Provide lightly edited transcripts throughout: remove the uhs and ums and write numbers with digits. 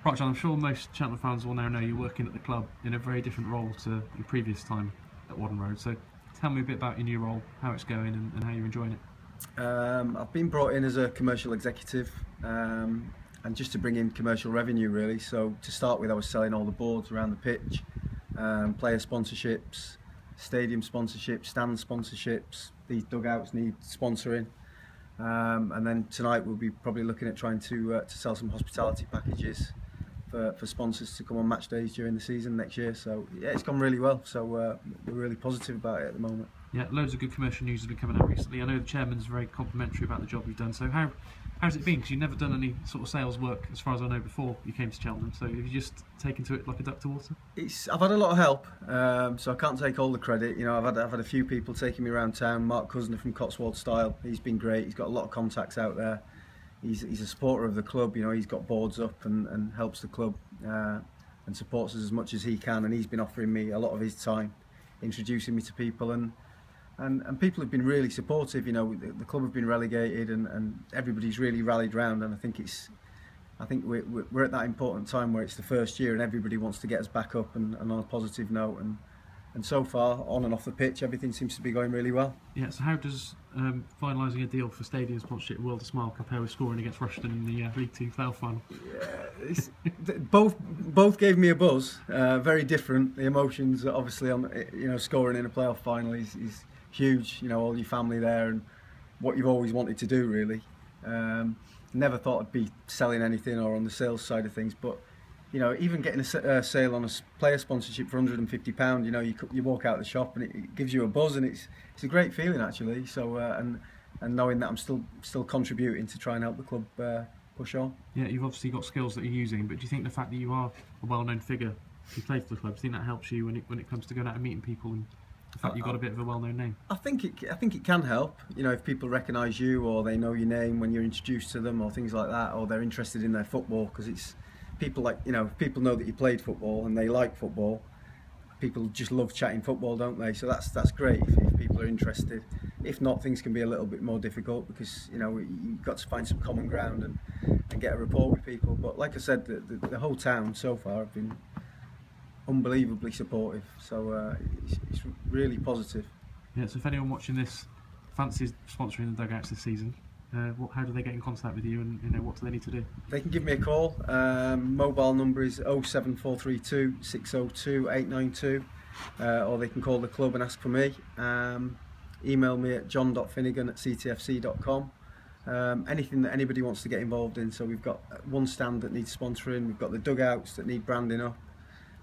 Right, John, I'm sure most Cheltenham fans will now know you're working at the club in a very different role to your previous time at Wadden Road. So tell me a bit about your new role, how it's going and how you're enjoying it. I've been brought in as a commercial executive and just to bring in commercial revenue really. So to start with, I was selling all the boards around the pitch, player sponsorships, stadium sponsorships, stand sponsorships. These dugouts need sponsoring. And then tonight we'll be probably looking at trying to sell some hospitality packages for sponsors to come on match days during the season next year. So yeah, it's gone really well. So we're really positive about it at the moment. Yeah, loads of good commercial news has been coming out recently. I know the chairman's very complimentary about the job you've done. So how's it been? Because you've never done any sort of sales work, as far as I know, before you came to Cheltenham. So have you just taken to it like a duck to water? I've had a lot of help, so I can't take all the credit. You know, I've had a few people taking me around town. Mark Cuzner from Cotswold Style, he's been great. He's got a lot of contacts out there. He's a supporter of the club. You know, he's got boards up and helps the club and supports us as much as he can. And he's been offering me a lot of his time, introducing me to people, and people have been really supportive. You know, the club have been relegated, and everybody's really rallied round. And I think we're at that important time where it's the first year, and everybody wants to get us back up and on a positive note. And so far, on and off the pitch, everything seems to be going really well. Yeah, so how does finalising a deal for stadium sponsorship World of Smile compare with scoring against Rushden in the League Two playoff final? Yeah, both gave me a buzz. Very different. The emotions, obviously, on scoring in a playoff final is huge. You know, all your family there and what you've always wanted to do, really. Never thought I'd be selling anything or on the sales side of things, but you know, even getting a sale on a player sponsorship for £150, you know, you walk out the shop and it gives you a buzz, and it's a great feeling actually. So and knowing that I'm still contributing to try and help the club push on. Yeah, you've obviously got skills that you're using, but do you think the fact that you are a well-known figure who plays for the club, do you think that helps you when it comes to going out and meeting people, and the fact you've got a bit of a well-known name? I think it can help. You know, if people recognise you or they know your name when you're introduced to them or things like that, or they're interested in their football, because it's people like, you know, if people know that you played football and they like football, people just love chatting football, don't they? So that's great if people are interested. If not, things can be a little bit more difficult because, you know, you've got to find some common ground and get a rapport with people. But like I said, the whole town so far have been unbelievably supportive, so it's really positive. Yeah, so if anyone watching this fancies sponsoring the dugouts this season, how do they get in contact with you, and you know, what do they need to do? They can give me a call. Mobile number is 07432 602 892, or they can call the club and ask for me. Email me at john.finnigan@ctfc.com. Anything that anybody wants to get involved in. So we've got one stand that needs sponsoring, we've got the dugouts that need branding up.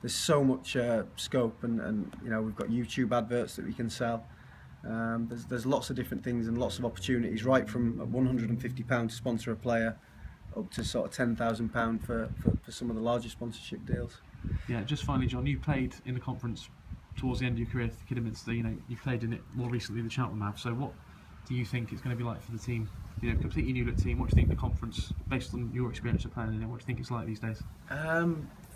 There's so much scope, and you know, we've got YouTube adverts that we can sell. There's lots of different things and lots of opportunities, right from £150 to sponsor a player up to sort of £10,000 for some of the larger sponsorship deals. Yeah, just finally, John, you played in the conference towards the end of your career at Kidderminster. You know, you played in it more recently than Cheltenham have. So what do you think it's going to be like for the team? You know, completely new look team. What do you think the conference, based on your experience of playing in it, what do you think it's like these days?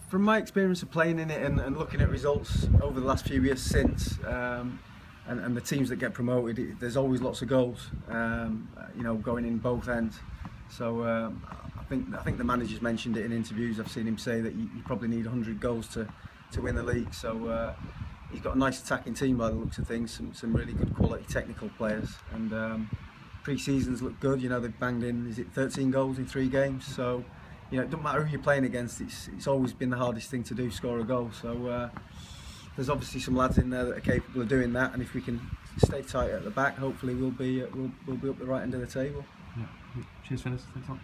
From my experience of playing in it and looking at results over the last few years since, and the teams that get promoted, there's always lots of goals, you know, going in both ends. So I think the manager's mentioned it in interviews. I've seen him say that you probably need 100 goals to win the league. So he's got a nice attacking team by the looks of things. Some really good quality technical players, and pre-seasons look good. You know, they've banged in, is it 13 goals in 3 games? So you know, it doesn't matter who you're playing against. It's always been the hardest thing to do, score a goal. So there's obviously some lads in there that are capable of doing that, and if we can stay tight at the back, hopefully we'll be up the right end of the table. Yeah. Cheers, Finnis. Thanks a lot.